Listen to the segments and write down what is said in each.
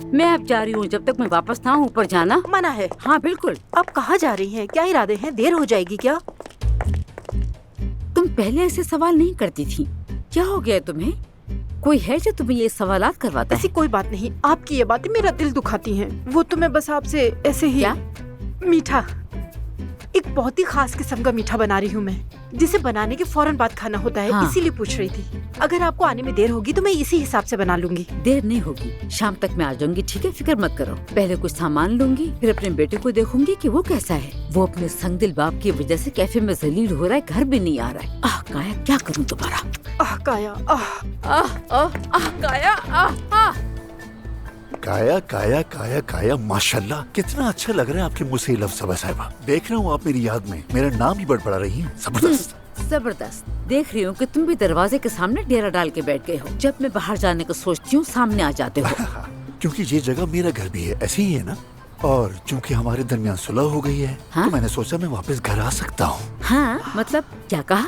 मैं अब जा रही हूँ, जब तक मैं वापस ना आऊँ ऊपर जाना मना है। हाँ बिल्कुल। आप कहाँ जा रही हैं? क्या इरादे हैं? देर हो जाएगी क्या? तुम पहले ऐसे सवाल नहीं करती थी, क्या हो गया तुम्हें? कोई है जो तुम्हें ये सवालात करवाता है? ऐसी कोई बात नहीं, आपकी ये बातें मेरा दिल दुखाती हैं। वो तो मैं बस आपसे ऐसे ही। क्या? मीठा, एक बहुत ही खास किस्म का मीठा बना रही हूँ मैं, जिसे बनाने के फौरन बाद खाना होता है। हाँ। इसीलिए पूछ रही थी। अगर आपको आने में देर होगी तो मैं इसी हिसाब से बना लूंगी। देर नहीं होगी, शाम तक मैं आ जाऊंगी, ठीक है? फिक्र मत करो। पहले कुछ सामान लूंगी, फिर अपने बेटे को देखूंगी कि वो कैसा है। वो अपने संगदिल बाप की वजह से कैफे में जलील हो रहा है, घर भी नहीं आ रहा है। आह काया, क्या करूँ दोबारा? आह काया, आह आह आह आह काया, आह आह। काया काया काया काया, माशाल्लाह कितना अच्छा लग रहा है आपके मुंह से ये लफ्ज़ सबा साहिबा। देख रहा हूँ आप मेरी याद में मेरा नाम ही बड़बड़ा रही हैं। जबरदस्त। जबरदस्त। देख रही हूँ कि तुम भी दरवाजे के सामने डेरा डाल के बैठ गए हो। जब मैं बाहर जाने को सोचती हूँ सामने आ जाते हो। क्योंकि ये जगह मेरा घर भी है, ऐसे ही है ना। और चूंकि हमारे दरमियान सुलह हो गई है, हाँ? तो मैंने सोचा मैं वापस घर आ सकता हूँ। हाँ मतलब क्या कहा?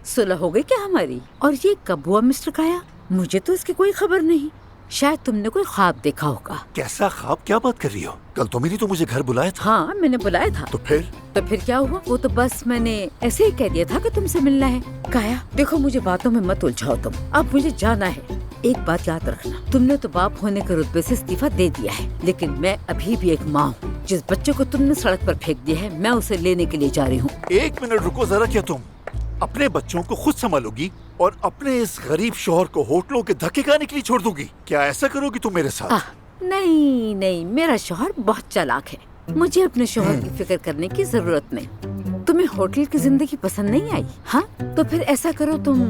सुलह हो गई क्या हमारी? और ये कब हुआ मिस्टर काया? मुझे तो इसकी कोई खबर नहीं। शायद तुमने कोई ख्वाब देखा होगा। कैसा ख्वाब? क्या बात कर रही हो? कल तुम ही तो मुझे घर बुलाया था। हाँ मैंने बुलाया था। तो फिर क्या हुआ? वो तो बस मैंने ऐसे ही कह दिया था कि तुमसे मिलना है। काया देखो, मुझे बातों में मत उलझाओ तुम। अब मुझे जाना है। एक बात याद रखना, तुमने तो बाप होने के रुतबे से इस्तीफा दे दिया है, लेकिन मैं अभी भी एक माँ हूँ। जिस बच्चे को तुमने सड़क पर फेंक दिया है, मैं उसे लेने के लिए जा रही हूँ। एक मिनट रुको जरा। क्या तुम अपने बच्चों को खुद संभालोगी और अपने इस गरीब शौहर को होटलों के धक्के खाने के लिए छोड़ दोगी? क्या ऐसा करोगी तुम मेरे साथ? नहीं नहीं, मेरा शौहर बहुत चालाक है। मुझे अपने शौहर की फिक्र करने की जरूरत नहीं। तुम्हें होटल की जिंदगी पसंद नहीं आई? हाँ तो फिर ऐसा करो, तुम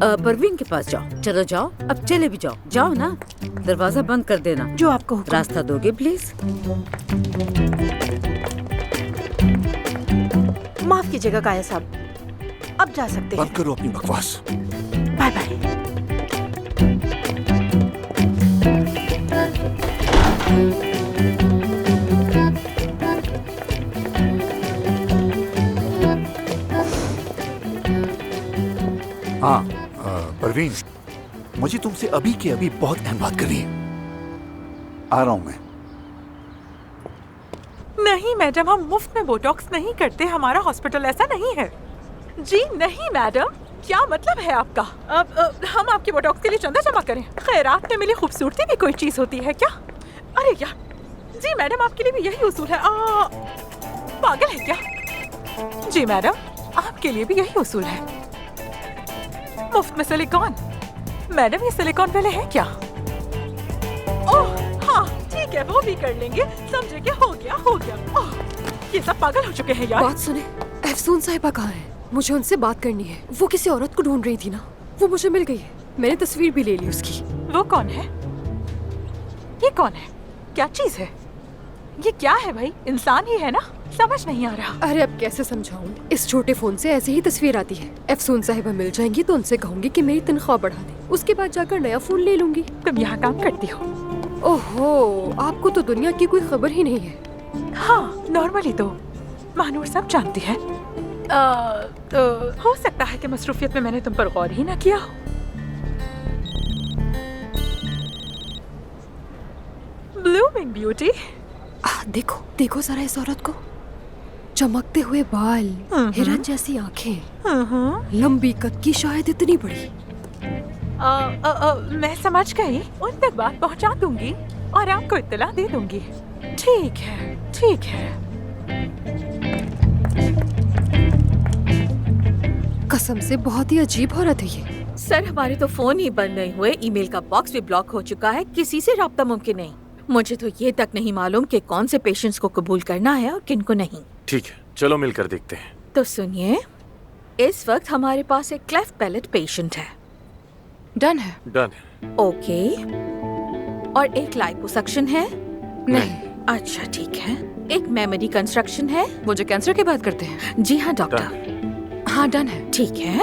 परवीन के पास जाओ। चलो जाओ, अब चले भी जाओ। जाओ ना, दरवाजा बंद कर देना। जो आपको हुक्म। रास्ता दोगे प्लीज? माफ कीजिएगा काया साहब, अब जा सकते हैं। बंद करो अपनी बकवास। Bye bye. हाँ परवीन, मुझे तुमसे अभी के अभी बहुत अहम बात करनी है। आ रहा हूँ मैं। नहीं मैडम, हम मुफ्त में बोटॉक्स नहीं करते। हमारा हॉस्पिटल ऐसा नहीं है। जी नहीं मैडम, क्या मतलब है आपका? अब हम आपके बोटॉक्स के लिए चंदा जमा करें? खैरात में मिली खूबसूरती भी कोई चीज होती है क्या? अरे यार, जी मैडम आपके लिए भी यही उसूल है। पागल है क्या? जी मैडम, आपके लिए भी यही उसूल है। मुफ्त में सिलिकॉन? मैडम ये सिलिकॉन वाले हैं क्या? ओह हाँ ठीक है, वो भी कर लेंगे। समझे क्या? हो गया हो गया। ओह, ये सब पागल हो चुके हैं यार। बात सुने, अफसून साहिबा कहाँ है? मुझे उनसे बात करनी है। वो किसी औरत को ढूंढ रही थी ना, वो मुझे मिल गई है। मैंने तस्वीर भी ले ली उसकी। वो कौन है? ये कौन है? क्या चीज है ये? क्या है भाई? इंसान ही है ना? समझ नहीं आ रहा। अरे अब कैसे समझाऊं? इस छोटे फोन से ऐसे ही तस्वीर आती है। अफसून साहिबा मिल जाएंगी तो उनसे कहूंगी कि मेरी तनख्वाह बढ़ा दे। उसके बाद जाकर नया फोन ले लूंगी। तुम यहाँ काम करती हो? ओहो, आपको तो दुनिया की कोई खबर ही नहीं है। हाँ नॉर्मली तो महानूर सब जानती है। हो सकता है कि मसरूफियत में मैंने तुम पर गौर ही न किया हो। Blooming beauty. देखो देखो जरा इस औरत को। चमकते हुए बाल, हिरन जैसी आंखें, लंबी कद की, शायद इतनी बड़ी। मैं समझ गई। उन तक बात पहुंचा दूंगी और आपको इत्तला दे दूंगी। ठीक है ठीक है। कसम से बहुत ही अजीब औरत है ये। सर हमारे तो फोन ही बंद नहीं हुए, ईमेल का बॉक्स भी ब्लॉक हो चुका है, किसी से राब्ता मुमकिन नहीं। मुझे तो ये तक नहीं मालूम कि कौन से पेशेंट्स को कबूल करना है और किन को नहीं। ठीक है, चलो मिलकर देखते हैं। तो सुनिए, इस वक्त हमारे पास एक क्लेफ्ट पैलेट पेशेंट है। डन है? डन है। ओके। और एक लाइपोसक्शन है? नहीं। अच्छा ठीक है। एक मेमोरी कंस्ट्रक्शन है? वो जो कैंसर की बात करते हैं? जी हाँ डॉक्टर। हाँ डन है। ठीक है।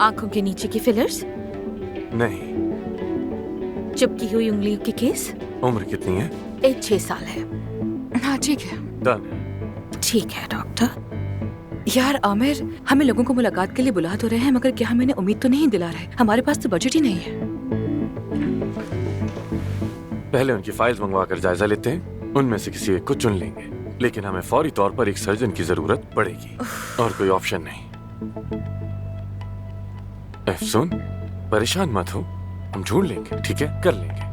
आंखों के नीचे की फिलर्स? नहीं। चिपकी हुई उंगलियों की केस? उम्र कितनी है? एक 6 साल है। हाँ ठीक है। डन है। ठीक है डॉक्टर। यार आमिर, हमें लोगों को मुलाकात के लिए बुला तो रहे हैं, मगर क्या हमें उन्हें उम्मीद तो नहीं दिला रहे? हमारे पास तो बजट ही नहीं है। पहले उनकी फाइल्स मंगवा कर जायजा लेते हैं, उनमें से किसी एक को चुन लेंगे, लेकिन हमें फौरी तौर पर एक सर्जन की जरूरत पड़ेगी और कोई ऑप्शन नहीं। अफसून, परेशान मत हो, हम ढूंढ लेंगे, ठीक है, कर लेंगे।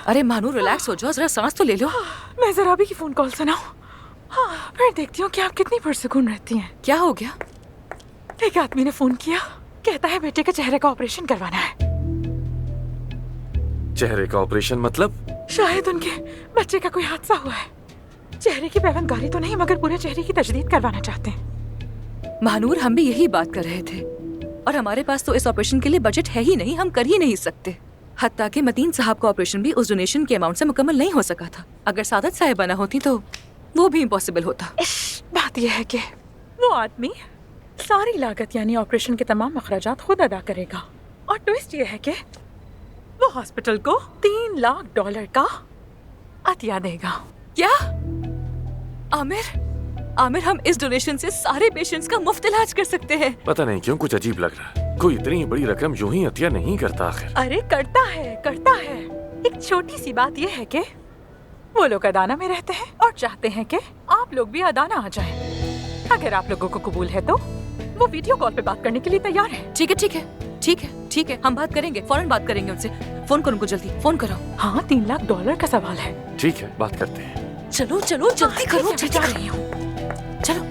अरे मानू रिलैक्स हो जाओ, जरा सांस तो ले लो। मैं जरा अभी की फोन कॉल सुनाऊं, फिर देखती हूँ कि आप कितनी पुरसुकून रहती हैं। क्या हो गया? एक आदमी ने फोन किया, कहता है बेटे के चेहरे का ऑपरेशन करवाना है। चेहरे का ऑपरेशन मतलब? शायद उनके बच्चे का कोई हादसा हुआ है। चेहरे की पैवंदगारी तो नहीं, मगर पूरे चेहरे की तजदीद करवाना चाहते हैं। महानूर, हम भी यही बात कर रहे थे, और हमारे पास तो इस ऑपरेशन के लिए बजट है ही नहीं, हम कर ही नहीं सकते। हत्ता कि मतीन साहब का ऑपरेशन भी उस डोनेशन के अमाउंट से मुकम्मल नहीं हो सका था। अगर सादत साहिबा ना होती तो वो भी इम्पॉसिबल होता। बात यह है कि वो आदमी सारी लागत यानी ऑपरेशन के तमाम अखराजात खुद अदा करेगा, और ट्विस्ट यह है कि वो हॉस्पिटल को $3 लाख का अतिया देगा। क्या? आमिर, हम इस डोनेशन से सारे पेशेंट्स का मुफ्त इलाज कर सकते हैं। पता नहीं क्यों कुछ अजीब लग रहा है। कोई इतनी बड़ी रकम यूं ही अतिया नहीं करता आखिर। अरे करता है। एक छोटी सी बात यह है कि वो लोग अदाना में रहते हैं और चाहते हैं कि आप लोग भी अदाना आ जाएं। अगर आप लोगों को कबूल है तो वो वीडियो कॉल पे बात करने के लिए तैयार है। ठीक है, हम बात करेंगे, फौरन बात करेंगे उनसे। फोन करो उनको, जल्दी फोन करो। हाँ, $3 लाख का सवाल है। ठीक है, बात करते हैं। चलो जल्दी करो, जा रही हूँ। चलो।